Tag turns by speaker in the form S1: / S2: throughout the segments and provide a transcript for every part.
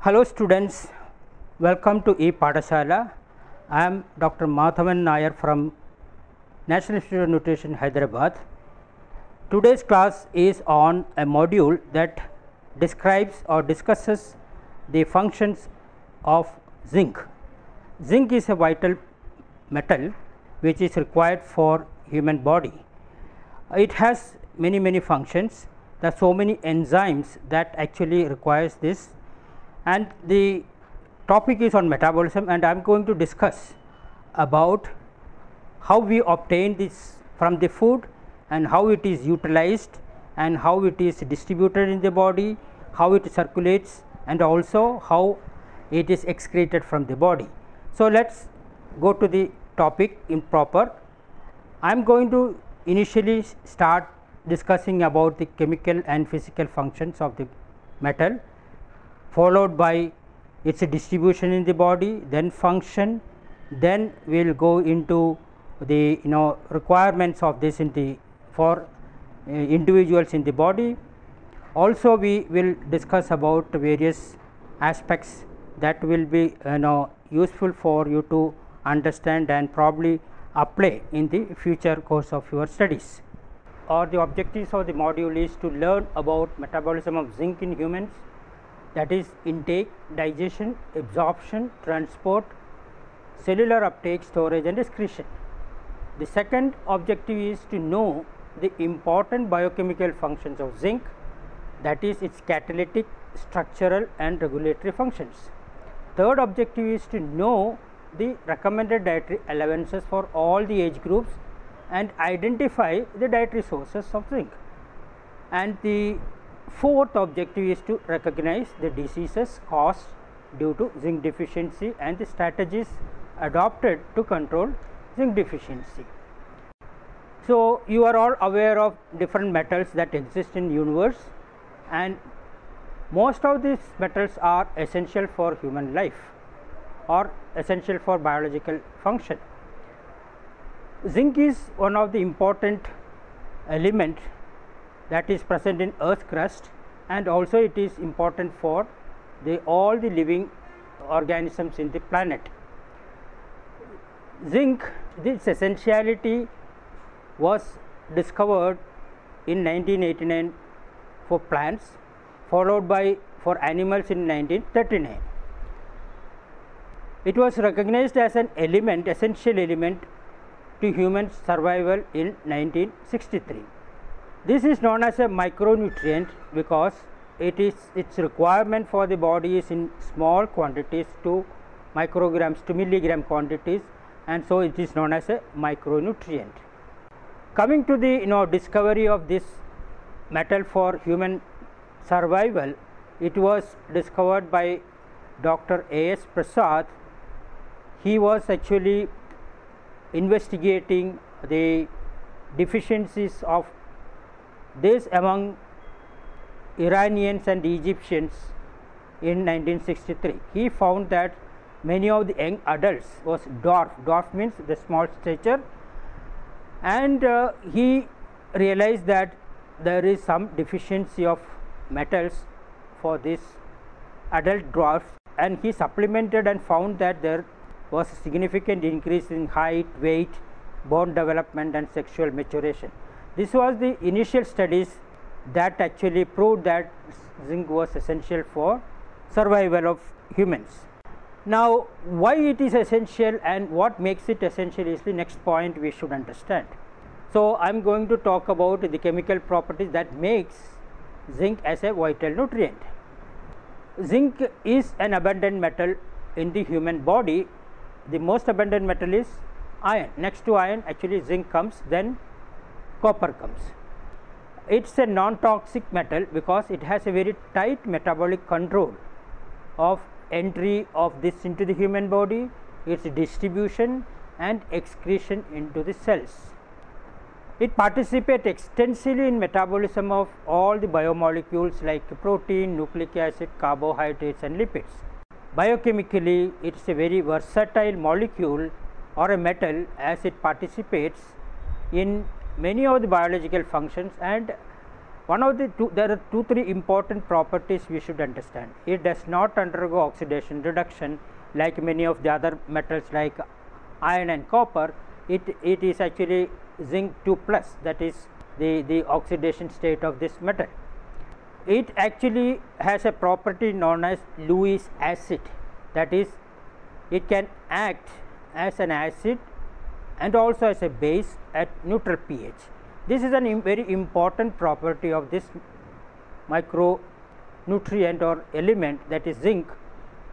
S1: Hello students, welcome to E-Padashala. I am Dr. Madhavan Nair from National Institute of Nutrition, Hyderabad. Today's class is on a module that describes or discusses the functions of zinc. Zinc is a vital metal which is required for human body. It has many functions. There are so many enzymes that actually requires this, and the topic is on metabolism, and I am going to discuss about how we obtain this from the food and how it is utilized and how it is distributed in the body, how it circulates, and also how it is excreted from the body. So, let us go to the topic in proper. I am going to initially start discussing about the chemical and physical functions of the metal, followed by its distribution in the body, then function, then we will go into the requirements of this in the for individuals in the body. Also we will discuss about various aspects that will be useful for you to understand and probably apply in the future course of your studies. Or the objectives of the module is to learn about metabolism of zinc in humans, that is intake, digestion, absorption, transport, cellular uptake, storage and excretion. The second objective is to know the important biochemical functions of zinc, that is its catalytic, structural and regulatory functions. Third objective is to know the recommended dietary allowances for all the age groups and identify the dietary sources of zinc. And the fourth objective is to recognize the diseases caused due to zinc deficiency and the strategies adopted to control zinc deficiency. So, you are all aware of different metals that exist in universe, and most of these metals are essential for human life or essential for biological function. Zinc is one of the important element that is present in earth crust, and also it is important for all the living organisms in the planet. Zinc, this essentiality was discovered in 1989 for plants, followed by for animals in 1939. It was recognized as an element, essential element to human survival in 1963. This is known as a micronutrient because its requirement for the body is in small quantities to micrograms to milligram quantities, and so it is known as a micronutrient. Coming to the discovery of this metal for human survival, it was discovered by Dr. A.S. Prasad. He was actually investigating the deficiencies of this among Iranians and Egyptians in 1963. He found that many of the young adults was dwarf means the small stature, and he realized that there is some deficiency of metals for this adult dwarfs, and he supplemented and found that there was a significant increase in height, weight, bone development and sexual maturation. This was the initial studies that actually proved that zinc was essential for survival of humans. Now, why it is essential and what makes it essential is the next point we should understand. So, I am going to talk about the chemical properties that makes zinc as a vital nutrient. Zinc is an abundant metal in the human body. The most abundant metal is iron. Next to iron actually zinc comes, then copper comes. It is a non-toxic metal because it has a very tight metabolic control of entry of this into the human body, its distribution and excretion into the cells. It participates extensively in metabolism of all the biomolecules like protein, nucleic acid, carbohydrates and lipids. Biochemically, it is a very versatile molecule or a metal, as it participates in many of the biological functions, and there are three important properties we should understand. It does not undergo oxidation reduction like many of the other metals like iron and copper. It is actually zinc 2 plus, that is the oxidation state of this metal. It actually has a property known as Lewis acid, that is it can act as an acid and also as a base at neutral pH. This is a very important property of this micronutrient or element, that is zinc,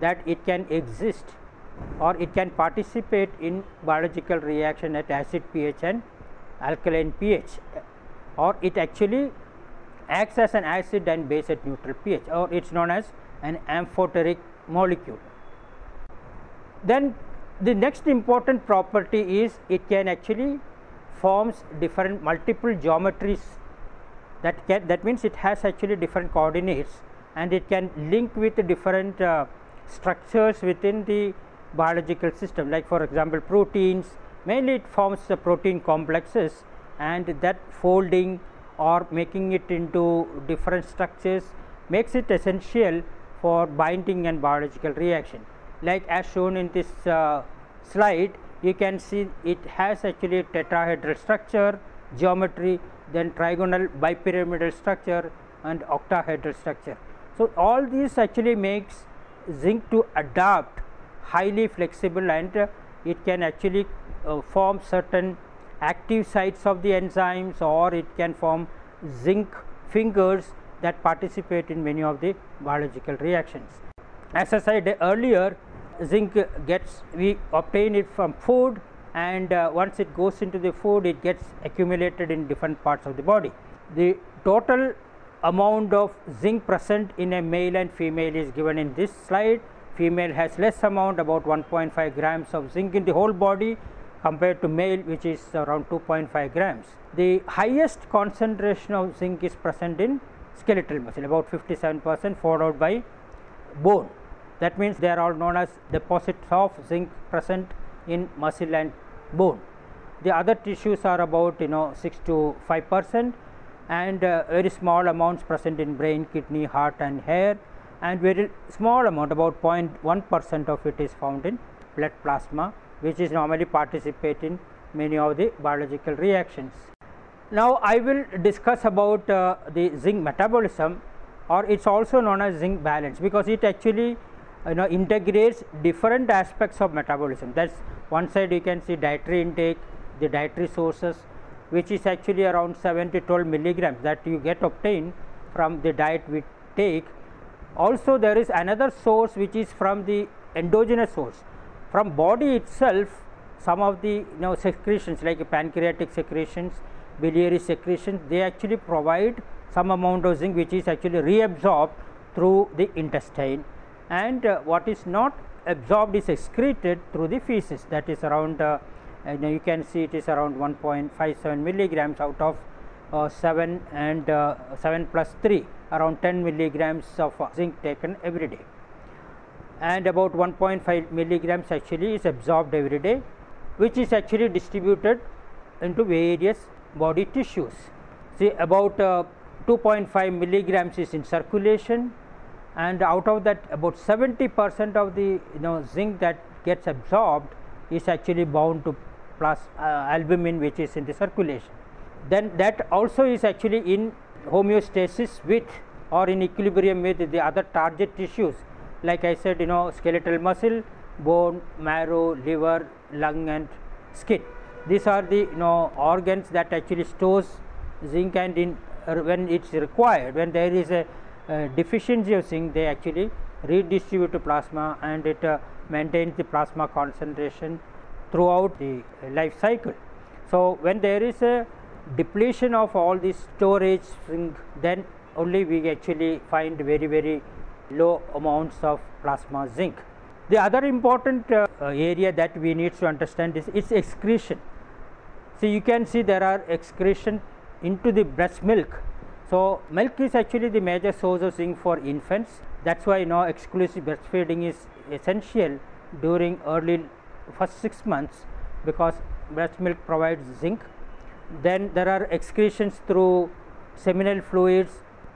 S1: that it can exist or it can participate in biological reaction at acid pH and alkaline pH, or it actually acts as an acid and base at neutral pH, or it is known as an amphoteric molecule. Then the next important property is it can actually forms different multiple geometries, that means it has actually different coordinates and it can link with different structures within the biological system, like for example proteins. Mainly it forms the protein complexes, and that folding or making it into different structures makes it essential for binding and biological reaction. Like as shown in this slide, you can see it has actually tetrahedral structure, geometry, then trigonal bipyramidal structure and octahedral structure. So all these actually makes zinc to adapt highly flexible, and it can actually form certain active sites of the enzymes, or it can form zinc fingers that participate in many of the biological reactions. As I said earlier, zinc we obtain it from food, and once it goes into the food, it gets accumulated in different parts of the body. The total amount of zinc present in a male and female is given in this slide. Female has less amount, about 1.5 grams of zinc in the whole body, compared to male, which is around 2.5 grams. The highest concentration of zinc is present in skeletal muscle, about 57%, followed by bone. That means they are all known as deposits of zinc present in muscle and bone. The other tissues are about 6 to 5%, and very small amounts present in brain, kidney, heart and hair, and very small amount, about 0.1% of it is found in blood plasma, which is normally participate in many of the biological reactions. Now I will discuss about the zinc metabolism, or it is also known as zinc balance, because it actually integrates different aspects of metabolism. That is one side you can see dietary intake, the dietary sources, which is actually around 7 to 12 milligrams that you get obtained from the diet we take. Also there is another source which is from the endogenous source, from body itself. Some of the secretions like pancreatic secretions, biliary secretions, they actually provide some amount of zinc which is actually reabsorbed through the intestine, and what is not absorbed is excreted through the feces. That is around you can see it is around 1.57 milligrams out of 7 and 7 plus 3, around 10 milligrams of zinc taken every day, and about 1.5 milligrams actually is absorbed every day, which is actually distributed into various body tissues. See, about 2.5 milligrams is in circulation, and out of that about 70% of the zinc that gets absorbed is actually bound to albumin, which is in the circulation. Then that also is actually in homeostasis with or in equilibrium with the other target tissues, like I said, skeletal muscle, bone, marrow, liver, lung and skin. These are the organs that actually stores zinc, and in when it is required, when there is a deficiency of zinc, they actually redistribute to plasma, and it maintains the plasma concentration throughout the life cycle. So when there is a depletion of all this storage zinc, then only we actually find very low amounts of plasma zinc. The other important area that we need to understand is its excretion. So you can see there are excretion into the breast milk. So milk is actually the major source of zinc for infants. That's why exclusive breastfeeding is essential during early first 6 months, because breast milk provides zinc. Then there are excretions through seminal fluids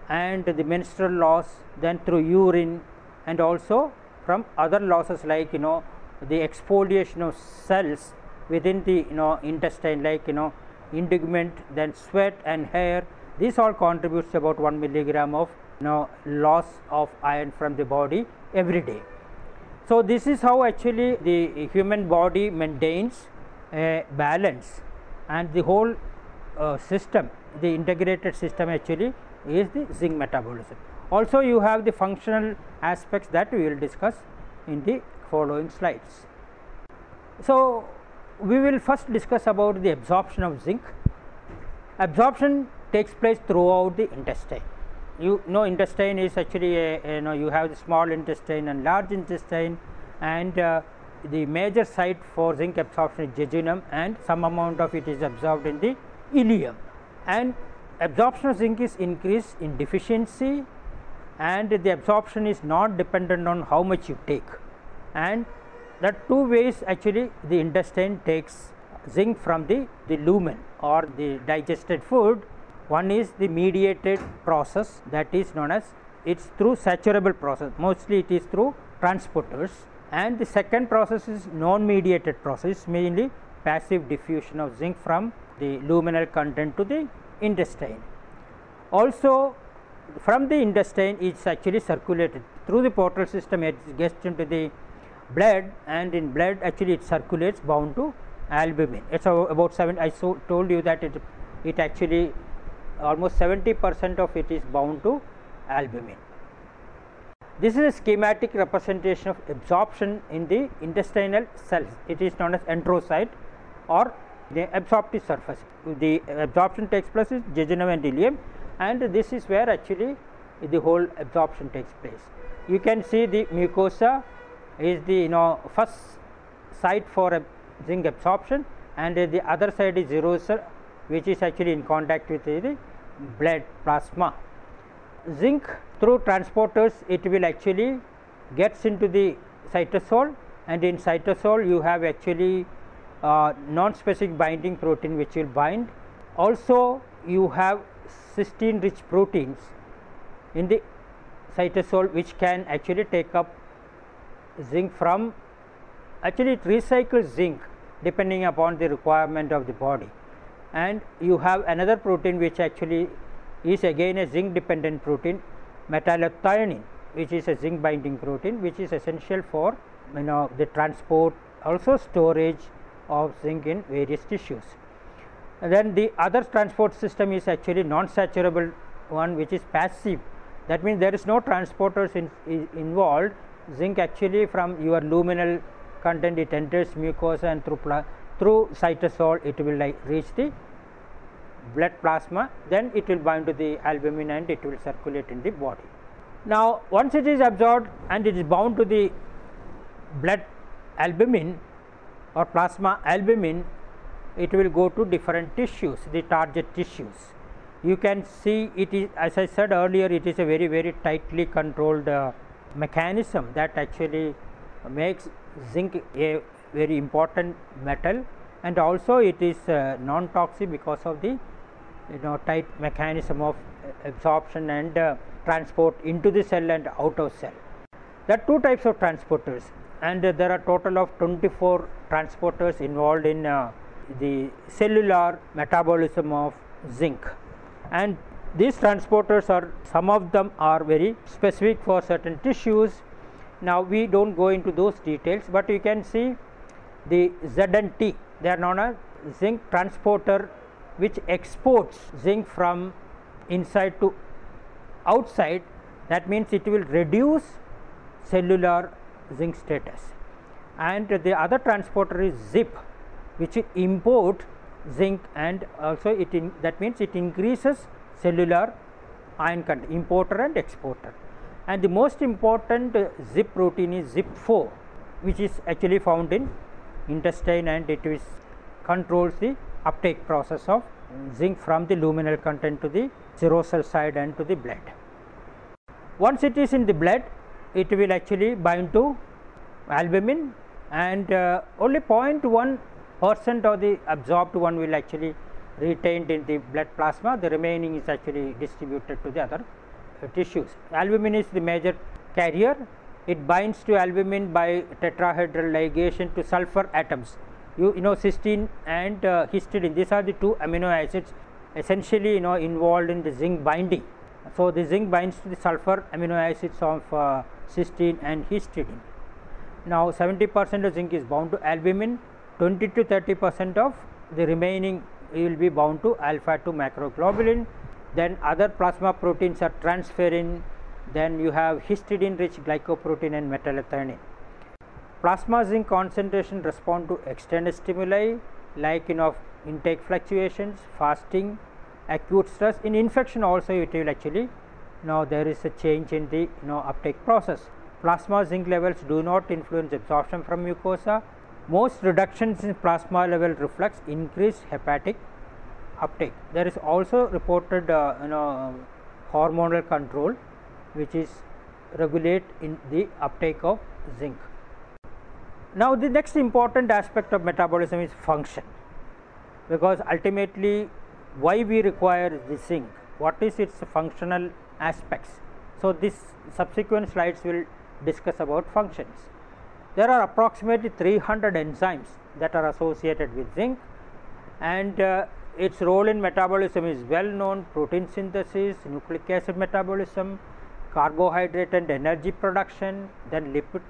S1: and the menstrual loss, then through urine, and also from other losses like the exfoliation of cells within the intestine, like integument, then sweat and hair. This all contributes to about 1 milligram of loss of iron from the body every day. So this is how actually the human body maintains a balance, and the whole system, the integrated system actually is the zinc metabolism. Also you have the functional aspects that we will discuss in the following slides. So we will first discuss about the absorption of zinc. Absorption takes place throughout the intestine. You know, intestine is actually you have the small intestine and large intestine, and the major site for zinc absorption is jejunum, and some amount of it is absorbed in the ileum. And absorption of zinc is increased in deficiency, and the absorption is not dependent on how much you take. And there are two ways actually the intestine takes zinc from the lumen or the digested food. One is the mediated process, that is known as, it's through saturable process, mostly it is through transporters, and the second process is non-mediated process, mainly passive diffusion of zinc from the luminal content to the intestine. Also from the intestine it is actually circulated through the portal system, it gets into the blood, and in blood actually it circulates bound to albumin. It's about 7, I told you that it actually almost 70% of it is bound to albumin. This is a schematic representation of absorption in the intestinal cells. It is known as enterocyte or the absorptive surface. The absorption takes place in jejunum and ileum, and this is where actually the whole absorption takes place. You can see the mucosa is the first site for zinc absorption, and the other side is urethra, which is actually in contact with the blood plasma. Zinc through transporters, it will actually gets into the cytosol, and in cytosol you have actually non-specific binding protein which will bind. Also you have cysteine rich proteins in the cytosol which can actually take up zinc from, actually it recycles zinc depending upon the requirement of the body. And you have another protein which actually is again a zinc dependent protein, metallothionein, which is a zinc binding protein, which is essential for the transport, also storage of zinc in various tissues. And then the other transport system is actually non-saturable one, which is passive. That means there is no transporters involved. Zinc actually from your luminal content it enters mucosa, and through cytosol it will reach the blood plasma, then it will bind to the albumin and it will circulate in the body. Now once it is absorbed and it is bound to the blood albumin or plasma albumin, it will go to different tissues, the target tissues. You can see it is, as I said earlier, it is a very, very tightly controlled mechanism that actually makes zinc a very important metal, and also it is non-toxic because of the tight mechanism of absorption and transport into the cell and out of cell. There are two types of transporters, and there are total of 24 transporters involved in the cellular metabolism of zinc. And these transporters are, some of them are very specific for certain tissues. Now we don't go into those details, but you can see the Z and T, they are known as zinc transporter, which exports zinc from inside to outside. That means it will reduce cellular zinc status. And the other transporter is ZIP, which will import zinc, and also that means it increases cellular ion content, importer and exporter. And the most important ZIP protein is ZIP4, which is actually found in intestine, and it controls the uptake process of zinc from the luminal content to the serosal side and to the blood. Once it is in the blood, it will actually bind to albumin, and only 0.1% of the absorbed one will actually retained in the blood plasma, the remaining is actually distributed to the other tissues. Albumin is the major carrier. It binds to albumin by tetrahedral ligation to sulfur atoms. You know cysteine and histidine, these are the two amino acids essentially involved in the zinc binding. So, the zinc binds to the sulfur amino acids of cysteine and histidine. Now, 70% of zinc is bound to albumin, 20 to 30% of the remaining will be bound to alpha 2 macroglobulin. Then other plasma proteins are transferrin, then you have histidine rich glycoprotein and metallothionein. Plasma zinc concentration respond to external stimuli like intake fluctuations, fasting, acute stress. In infection also it will actually there is a change in the uptake process. Plasma zinc levels do not influence absorption from mucosa. Most reductions in plasma level reflects increased hepatic uptake. There is also reported hormonal control which is regulate in the uptake of zinc. Now, the next important aspect of metabolism is function, because ultimately why we require the zinc, what is its functional aspects. So, this subsequent slides will discuss about functions. There are approximately 300 enzymes that are associated with zinc, and its role in metabolism is well known: protein synthesis, nucleic acid metabolism, carbohydrate and energy production, then lipid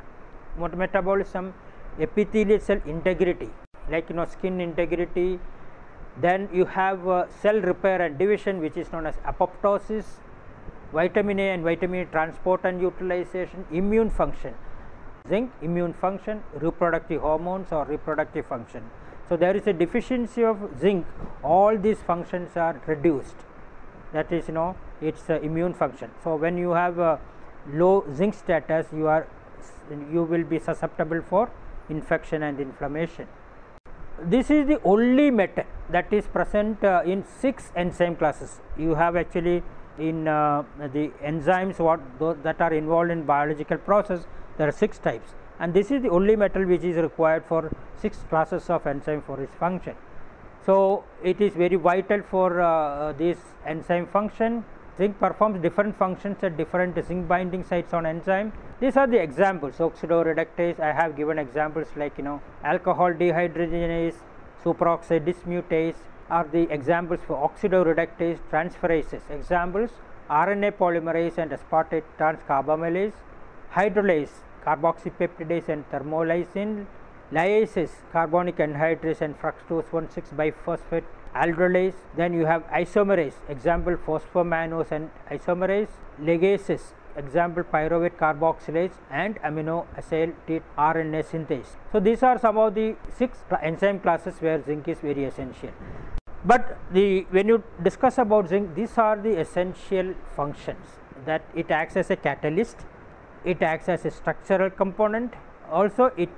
S1: metabolism, epithelial cell integrity like skin integrity, then you have cell repair and division which is known as apoptosis, vitamin A and vitamin E transport and utilization, immune function, zinc immune function, reproductive hormones or reproductive function. So, there is a deficiency of zinc, all these functions are reduced, that is its immune function. So, when you have low zinc status, you will be susceptible for infection and inflammation. This is the only metal that is present in 6 enzyme classes. You have actually in the enzymes that are involved in biological process, there are 6 types, and this is the only metal which is required for 6 classes of enzyme for its function. So, it is very vital for this enzyme function. Zinc performs different functions at different zinc binding sites on enzyme. These are the examples: oxidoreductase. I have given examples like alcohol dehydrogenase, superoxide dismutase are the examples for oxidoreductase. Transferases examples: RNA polymerase and aspartate transcarbamylase, hydrolase, carboxypeptidase and thermolysin, lyases, carbonic anhydrase and fructose 1,6 biphosphate aldolase. Then you have isomerase, example phosphomanose and isomerase, ligases, example pyruvate carboxylase and amino acyl RNA synthase. So, these are some of the 6 enzyme classes where zinc is very essential. But when you discuss about zinc, these are the essential functions, that it acts as a catalyst, it acts as a structural component, also it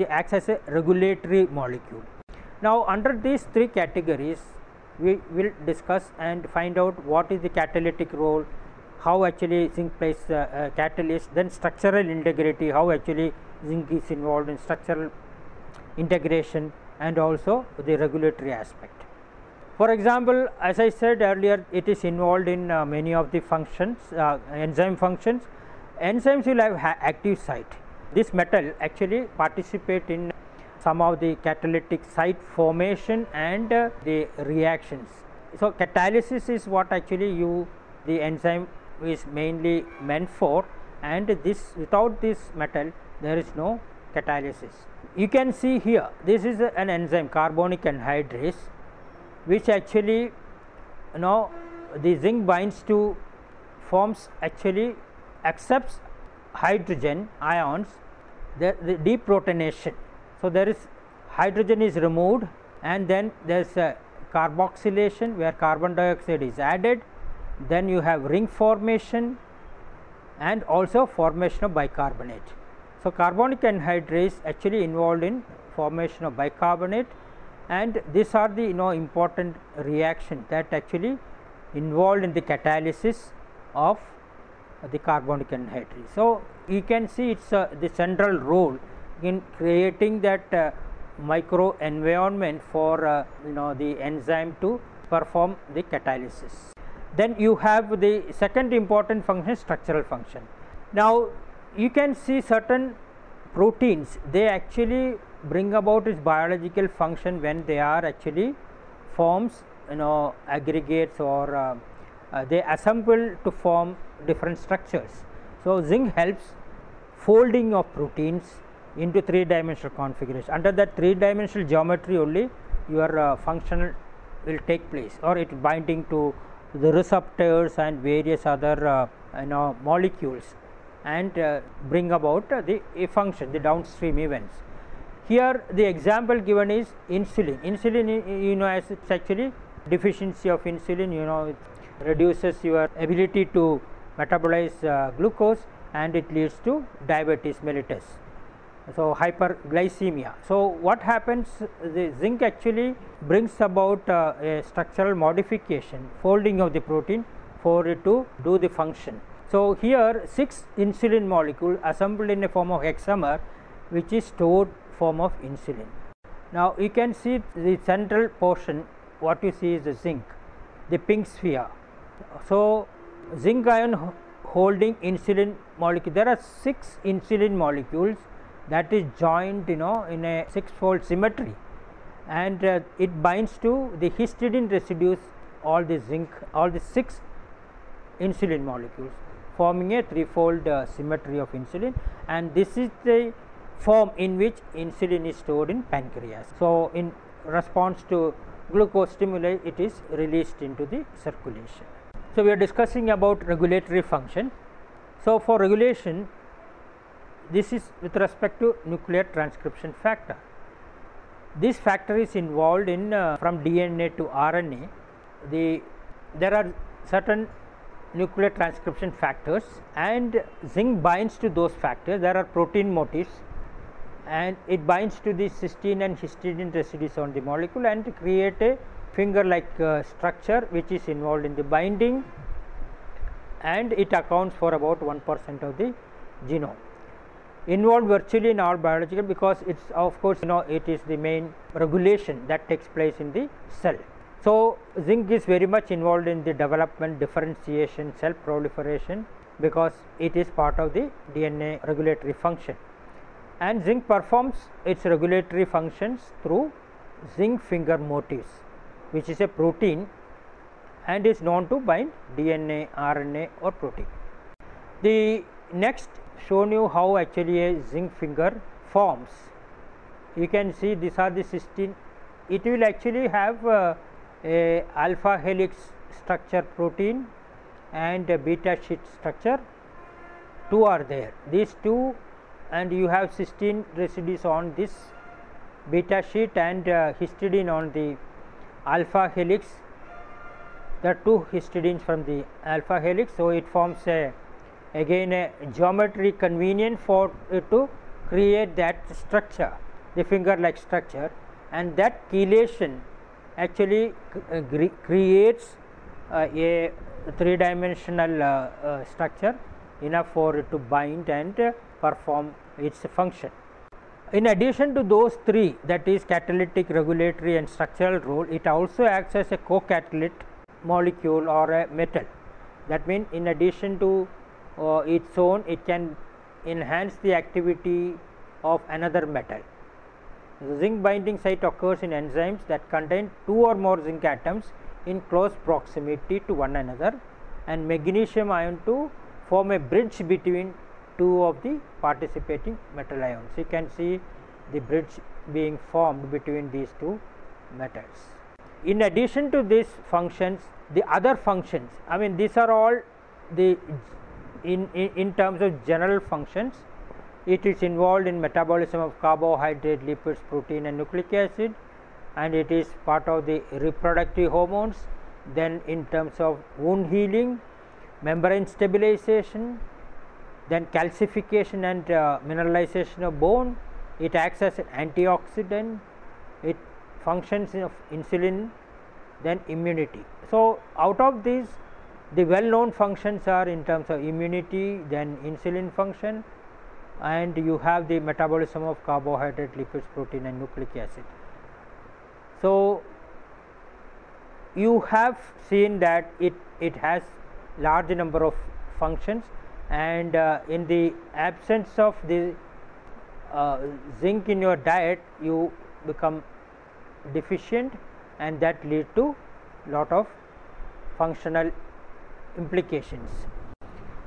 S1: acts as a regulatory molecule. Now, under these 3 categories we will discuss and find out what is the catalytic role, how actually zinc plays a catalyst, then structural integrity, how actually zinc is involved in structural integration, and also the regulatory aspect. For example, as I said earlier, it is involved in many of the functions, enzyme functions. Enzymes will have active site. This metal actually participate in some of the catalytic site formation and the reactions. So, catalysis is what actually the enzyme is mainly meant for, and this without this metal there is no catalysis. You can see here, this is an enzyme carbonic anhydrase, which actually the zinc binds to, forms actually accepts hydrogen ions, the deprotonation. So, there is hydrogen is removed, and then there is a carboxylation where carbon dioxide is added, then you have ring formation and also formation of bicarbonate. So, carbonic anhydrase actually involved in formation of bicarbonate, and these are the important reaction that actually involved in the catalysis of the carbonic anhydrase. So, you can see it is the central role in creating that micro environment for the enzyme to perform the catalysis. Then you have the second important function, structural function. Now you can see certain proteins, they actually bring about its biological function when they are actually forms aggregates or they assemble to form different structures. So zinc helps folding of proteins into 3-dimensional configuration. Under that 3-dimensional geometry only your function will take place, or it is binding to the receptors and various other molecules and bring about the function, the downstream events. Here the example given is insulin. Insulin, as it's actually deficiency of insulin, it reduces your ability to metabolize glucose and it leads to diabetes mellitus. So hyperglycemia. So what happens, the zinc actually brings about a structural modification, folding of the protein for it to do the function. So here 6 insulin molecule assembled in a form of hexamer, which is stored form of insulin. Now you can see the central portion, what you see is the zinc, the pink sphere. So zinc ion holding insulin molecule, there are 6 insulin molecules that is joined in a 6-fold symmetry, and it binds to the histidine residues, all the 6 insulin molecules forming a 3-fold symmetry of insulin, and this is the form in which insulin is stored in pancreas. So in response to glucose stimuli, it is released into the circulation. So we are discussing about regulatory function. So for regulation, this is with respect to nuclear transcription factor. This factor is involved in from DNA to RNA. There are certain nuclear transcription factors, and zinc binds to those factors. There are protein motifs, and it binds to the cysteine and histidine residues on the molecule and create a finger like structure which is involved in the binding, and it accounts for about 1% of the genome. Involved virtually in all biological, because it's of course it is the main regulation that takes place in the cell. So zinc is very much involved in the development, differentiation, cell proliferation, because it is part of the DNA regulatory function, and zinc performs its regulatory functions through zinc finger motifs, which is a protein and is known to bind DNA, RNA or protein. The next shown you how actually a zinc finger forms. You can see these are the cysteine. It will actually have a alpha helix structure protein and a beta sheet structure. 2 are there, these 2, and you have cysteine residues on this beta sheet and histidine on the alpha helix. There are 2 histidines from the alpha helix, so it forms again a geometry convenient for it to create that structure, the finger like structure, and that chelation actually creates a 3-dimensional structure enough for it to bind and perform its function. In addition to those 3, that is catalytic, regulatory and structural role, it also acts as a co-catalyst molecule or a metal. That means in addition to its own, it can enhance the activity of another metal. The zinc binding site occurs in enzymes that contain 2 or more zinc atoms in close proximity to one another, and magnesium ion to form a bridge between 2 of the participating metal ions. You can see the bridge being formed between these 2 metals. In addition to these functions, the other functions, I mean these are all the in terms of general functions. It is involved in metabolism of carbohydrate, lipids, protein and nucleic acid, and it is part of the reproductive hormones. Then in terms of wound healing, membrane stabilization, then calcification and mineralization of bone. It acts as an antioxidant, it functions of insulin, then immunity. So out of these, the well known functions are in terms of immunity, then insulin function, and you have the metabolism of carbohydrate, lipids, protein and nucleic acid. So, you have seen that it has large number of functions, and in the absence of the zinc in your diet, you become deficient, and that lead to lot of functional implications.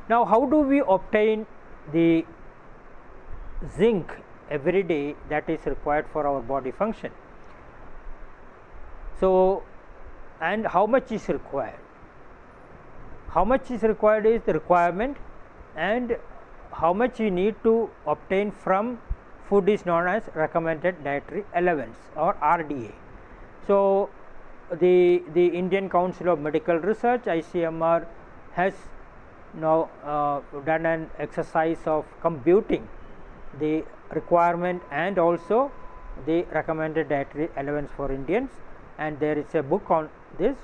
S1: Now, how do we obtain the zinc every day that is required for our body function? So, and how much is required? How much is required is the requirement, and how much you need to obtain from food is known as recommended dietary allowance or RDA. So, the Indian Council of Medical Research, ICMR, has now done an exercise of computing the requirement and also the recommended dietary allowance for Indians, and there is a book on this,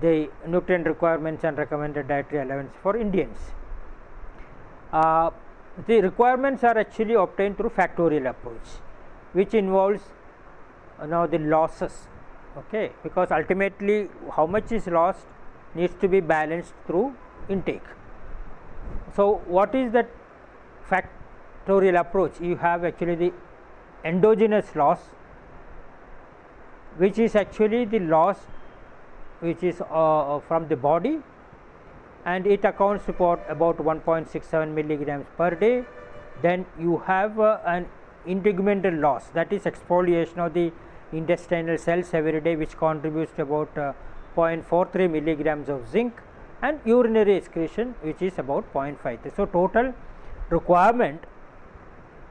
S1: the nutrient requirements and recommended dietary allowance for Indians. The requirements are actually obtained through factorial approach, which involves now the losses, okay, because ultimately how much is lost needs to be balanced through intake. So, what is that factorial approach? You have actually the endogenous loss, which is actually the loss which is from the body, and it accounts for about 1.67 milligrams per day. Then you have an integumental loss, that is exfoliation of the intestinal cells every day, which contributes to about 0.43 milligrams of zinc, and urinary excretion, which is about 0.53. So, total requirement,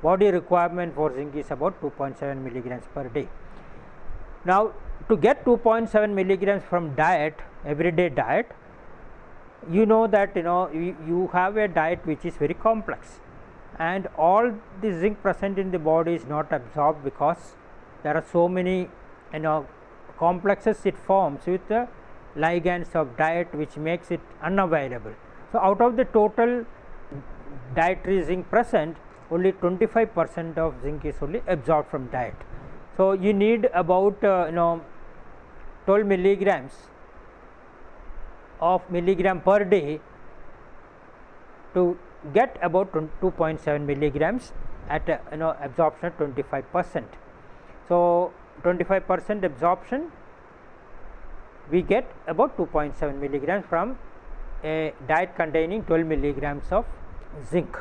S1: body requirement for zinc is about 2.7 milligrams per day. Now, to get 2.7 milligrams from diet, everyday diet, you know that you have a diet which is very complex, and all the zinc present in the body is not absorbed because there are so many complexes it forms with the ligands of diet, which makes it unavailable. So, out of the total dietary zinc present, only 25% of zinc is only absorbed from diet. So, you need about 12 milligrams of milligram per day to get about 2.7 milligrams at absorption of 25%. So, 25% absorption, we get about 2.7 milligrams from a diet containing 12 milligrams of zinc.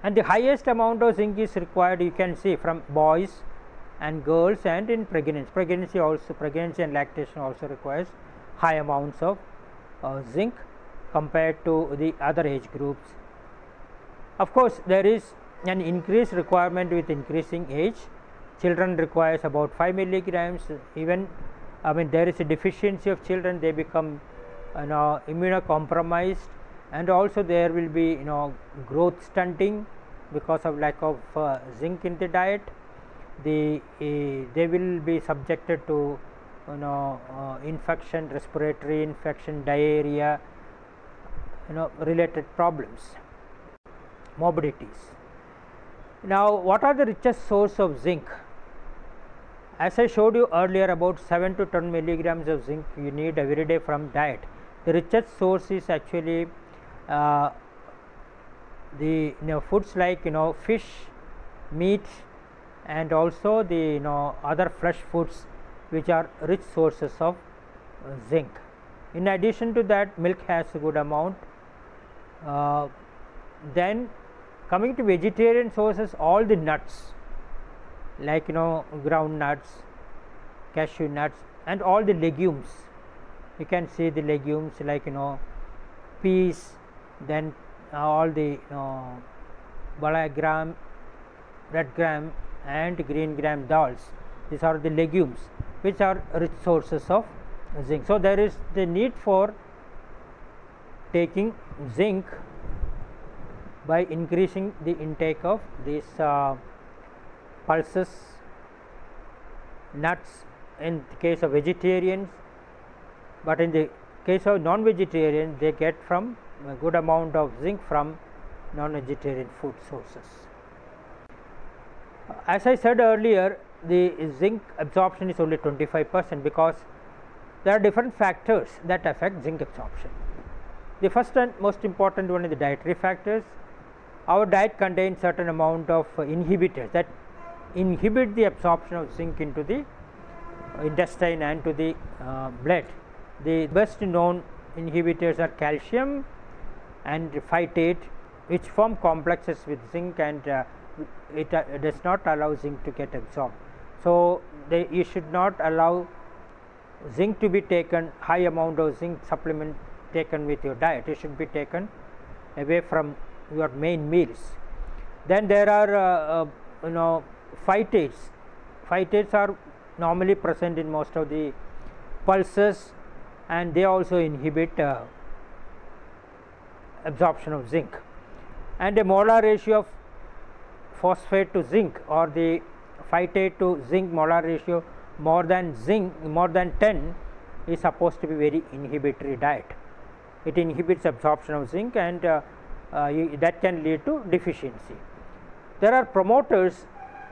S1: And the highest amount of zinc is required, you can see, from boys and girls, and in pregnancy. Pregnancy and lactation also requires high amounts of zinc compared to the other age groups. Of course, there is an increased requirement with increasing age. Children requires about 5 milligrams. Even there is a deficiency of children, they become immunocompromised, and also there will be growth stunting because of lack of zinc in the diet. They will be subjected to infection, respiratory infection, diarrhea, related problems, morbidities. Now, what are the richest source of zinc? As I showed you earlier, about 7 to 10 milligrams of zinc you need every day from diet. The richest source is actually the foods like fish, meat, and also the other fresh foods, which are rich sources of zinc. In addition to that, milk has a good amount. Then coming to vegetarian sources, all the nuts like ground nuts, cashew nuts, and all the legumes. You can see the legumes like peas, then all the bala gram, red gram and green gram dals. These are the legumes which are rich sources of zinc. So, there is the need for taking zinc by increasing the intake of these pulses, nuts in the case of vegetarians, but in the case of non-vegetarian, they get from a good amount of zinc from non-vegetarian food sources. As I said earlier, the zinc absorption is only 25% because there are different factors that affect zinc absorption. The first and most important one is the dietary factors. Our diet contains certain amount of inhibitors that inhibit the absorption of zinc into the intestine and to the blood. The best known inhibitors are calcium and phytate, which form complexes with zinc, and it does not allow zinc to get absorbed. So, you should not allow zinc to be taken, high amount of zinc supplement taken with your diet. It should be taken away from your main meals. Then there are phytates. Phytates are normally present in most of the pulses, and they also inhibit absorption of zinc. And a molar ratio of phosphate to zinc or the phytate to zinc molar ratio more than 10 is supposed to be very inhibitory diet. It inhibits absorption of zinc, and that can lead to deficiency. There are promoters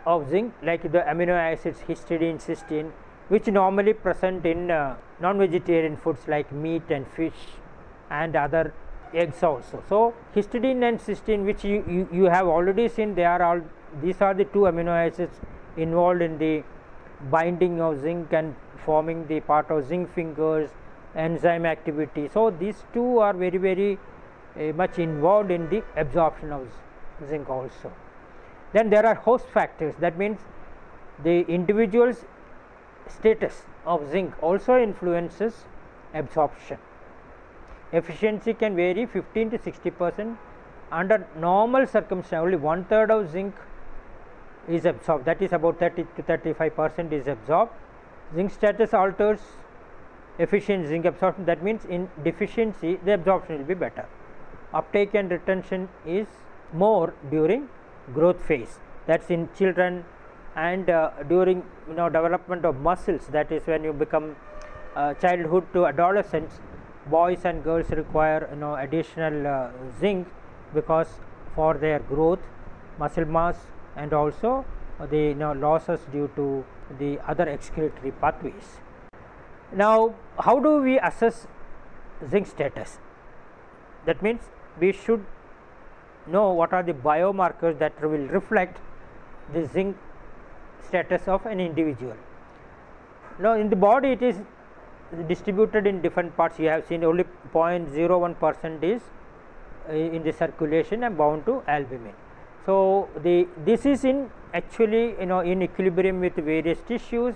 S1: of zinc like the amino acids histidine, cysteine, which normally present in non-vegetarian foods like meat and fish and other eggs also. So, histidine and cysteine, which you have already seen, these are the two amino acids involved in the binding of zinc and forming the part of zinc fingers, enzyme activity. So, these two are very much involved in the absorption of zinc also. Then there are host factors, that means the individual's status of zinc also influences absorption. Efficiency can vary 15 to 60%. Under normal circumstances, only 1/3 of zinc is absorbed, that is about 30 to 35% is absorbed. Zinc status alters efficient zinc absorption, that means in deficiency the absorption will be better. Uptake and retention is more during growth phase, that is in children, and during development of muscles, that is when you become childhood to adolescence. Boys and girls require additional zinc because for their growth, muscle mass, and also the losses due to the other excretory pathways. Now, how do we assess zinc status? That means we should know what are the biomarkers that will reflect the zinc status of an individual. Now, in the body it is distributed in different parts. You have seen only 0.01% is in the circulation and bound to albumin. So, this is in actually in equilibrium with various tissues,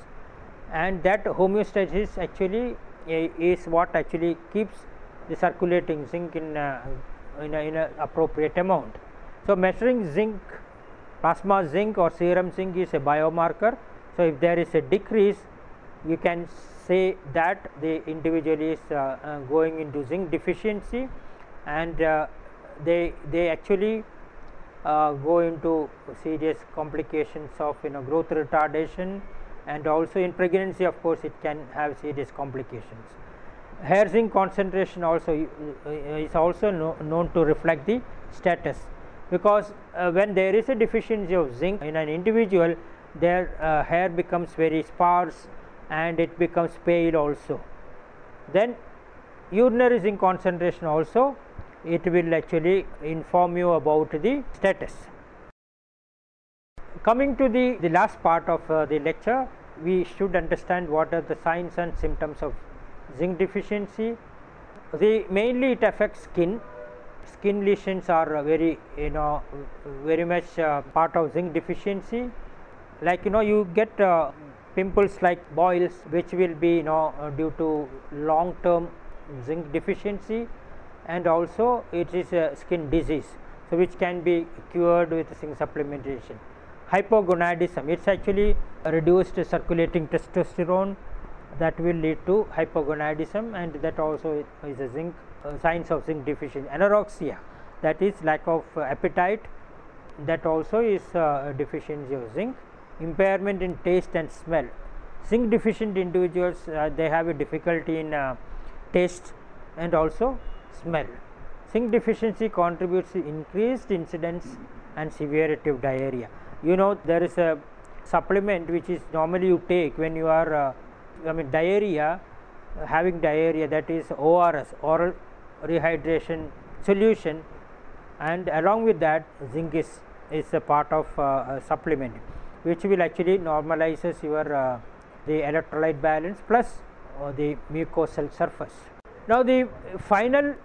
S1: and that homeostasis actually is what actually keeps the circulating zinc in an appropriate amount. So, measuring zinc, plasma zinc or serum zinc is a biomarker. So, if there is a decrease, you can say that the individual is going into zinc deficiency, and they actually go into serious complications of growth retardation, and also in pregnancy, of course, it can have serious complications. Hair zinc concentration also is also known to reflect the status, because when there is a deficiency of zinc in an individual, their hair becomes very sparse and it becomes pale also. Then urinary zinc concentration also, it will actually inform you about the status. Coming to the last part of the lecture, we should understand what are the signs and symptoms of zinc deficiency. Mainly it affects skin. Skin lesions are very much part of zinc deficiency. Like you get pimples like boils, which will be due to long term zinc deficiency, and also it is a skin disease, so which can be cured with zinc supplementation. Hypogonadism, it is actually reduced circulating testosterone that will lead to hypogonadism, and that also is a zinc signs of zinc deficiency. Anorexia, that is lack of appetite, that also is a deficiency of zinc. Impairment in taste and smell. Zinc deficient individuals they have a difficulty in taste and also smell. zinc deficiency contributes to increased incidence and severity of diarrhea. You know, there is a supplement which is normally you take when you are diarrhea, having diarrhea, that is ORS, oral rehydration solution, and along with that zinc is a part of a supplement which will actually normalizes your the electrolyte balance plus the mucosal surface. Now the final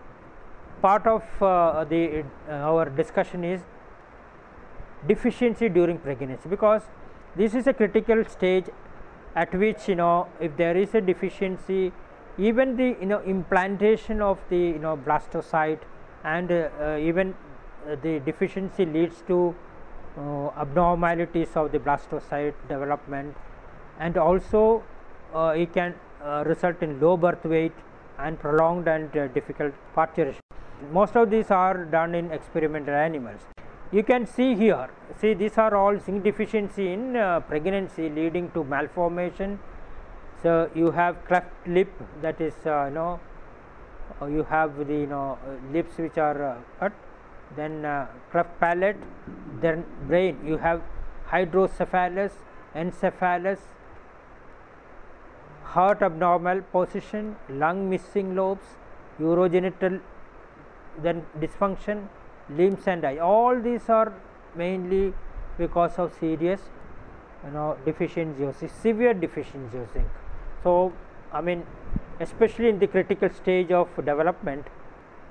S1: part of our discussion is deficiency during pregnancy, because this is a critical stage at which, you know, if there is a deficiency, even the implantation of the blastocyte and even the deficiency leads to abnormalities of the blastocyte development, and also it can result in low birth weight and prolonged and difficult parturition. Most of these are done in experimental animals. You can see here, see these are all zinc deficiency in pregnancy leading to malformation. So you have cleft lip, that is you have the lips which are cut, then cleft palate, then brain, you have hydrocephalus, encephalus, heart abnormal position, lung missing lobes, urogenital then dysfunction, limbs and eye. All these are mainly because of serious deficiency of severe deficiency of zinc. So I mean, especially in the critical stage of development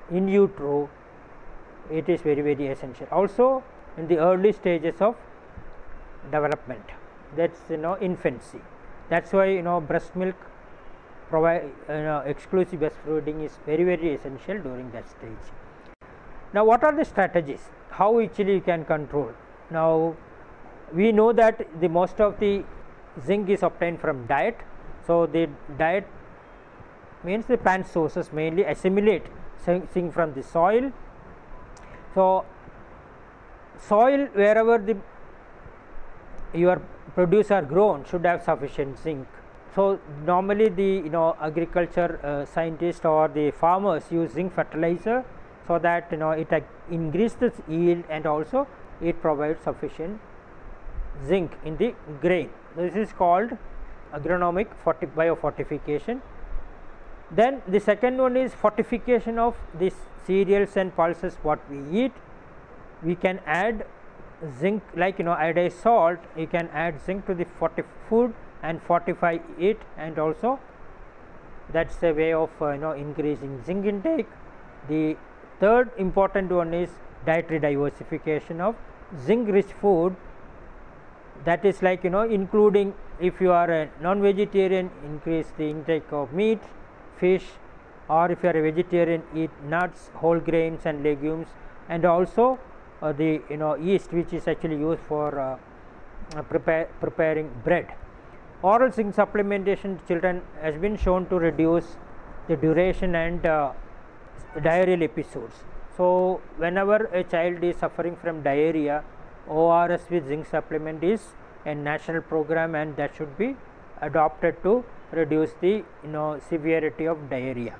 S1: in utero, it is very, very essential. Also in the early stages of development, that's infancy. That's why breast milk provide exclusive breastfeeding is very, very essential during that stage. Now what are the strategies, how actually you can control? Now we know that the most of the zinc is obtained from diet. So the diet means the plant sources mainly assimilate zinc from the soil. So soil wherever the your produce are grown should have sufficient zinc. So normally the agriculture scientists or the farmers use zinc fertilizer, so that it increases yield and also it provides sufficient zinc in the grain. This is called agronomic biofortification. Then the second one is fortification of these cereals and pulses what we eat. We can add zinc, like iodized salt, you can add zinc to the food and fortify it, and also that's a way of increasing zinc intake. The third important one is dietary diversification of zinc rich food, that is like including, if you are a non-vegetarian, increase the intake of meat, fish, or if you are a vegetarian, eat nuts, whole grains and legumes, and also the yeast which is actually used for preparing bread. Oral zinc supplementation to children has been shown to reduce the duration and diarrheal episodes. So whenever a child is suffering from diarrhea, ORS with zinc supplement is a national program, and that should be adopted to reduce the severity of diarrhea.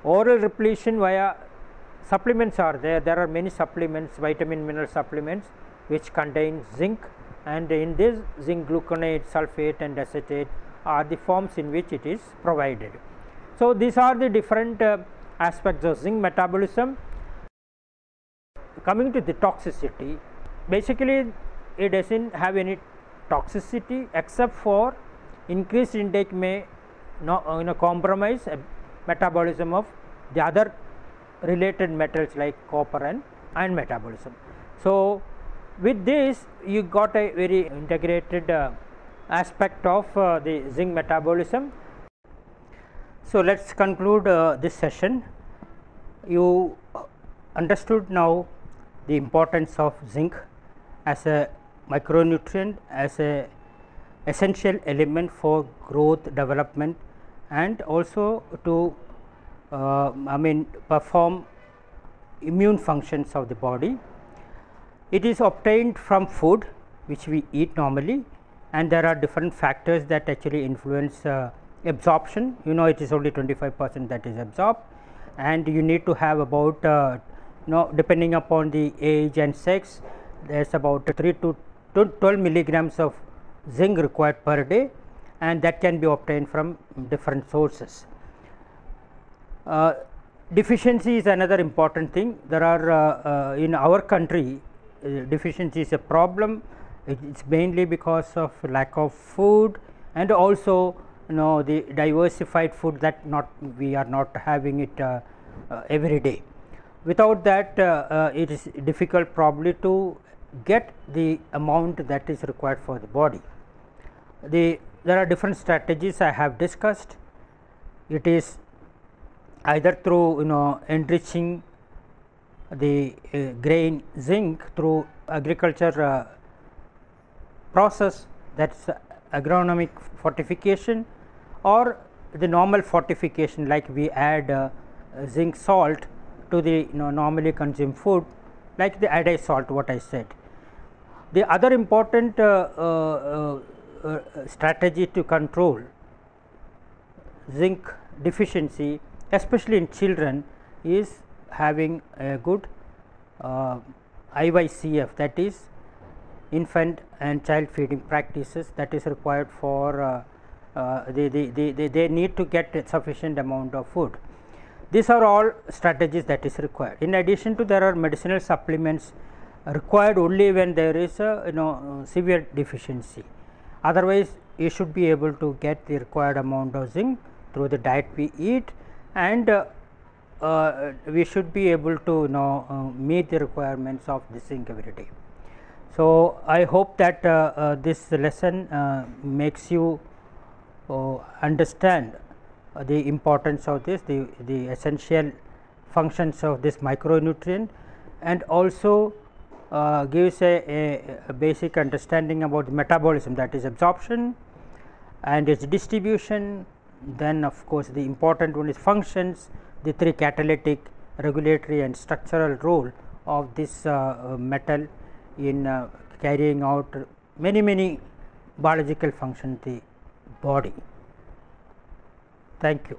S1: Oral repletion via supplements are there. There are many supplements, vitamin mineral supplements which contain zinc, and in this zinc gluconate, sulfate and acetate are the forms in which it is provided. So these are the different aspects of zinc metabolism. Coming to the toxicity, basically it doesn't have any toxicity except for increased intake may compromise metabolism of the other related metals like copper and iron metabolism. So with this you got a very integrated aspect of the zinc metabolism. So let's conclude this session. You understood now the importance of zinc as a micronutrient, as a essential element for growth, development, and also to perform immune functions of the body. It is obtained from food which we eat normally, and there are different factors that actually influence absorption. It is only 25% that is absorbed. and you need to have about depending upon the age and sex, there is about 3 to 12 milligrams of zinc required per day, and that can be obtained from different sources. Deficiency is another important thing. There are in our country deficiency is a problem. It is mainly because of lack of food, and also the diversified food that we are not having it every day. Without that it is difficult probably to get the amount that is required for the body. There are different strategies I have discussed. It is either through enriching the grain zinc through agriculture process, that is agronomic fortification, or the normal fortification like we add zinc salt to the normally consumed food, like the iodized salt what I said. The other important strategy to control zinc deficiency, especially in children, is having a good IYCF, that is infant and child feeding practices, that is required for they need to get a sufficient amount of food. These are all strategies that is required. In addition to, there are medicinal supplements required only when there is a severe deficiency. Otherwise, you should be able to get the required amount of zinc through the diet we eat, and we should be able to meet the requirements of the zinc every day. So, I hope that this lesson makes you understand the importance of this, the essential functions of this micronutrient, and also gives a basic understanding about the metabolism, that is absorption and its distribution. Then of course, the important one is functions, the 3 catalytic, regulatory and structural role of this metal in carrying out many biological functions in the body. Thank you.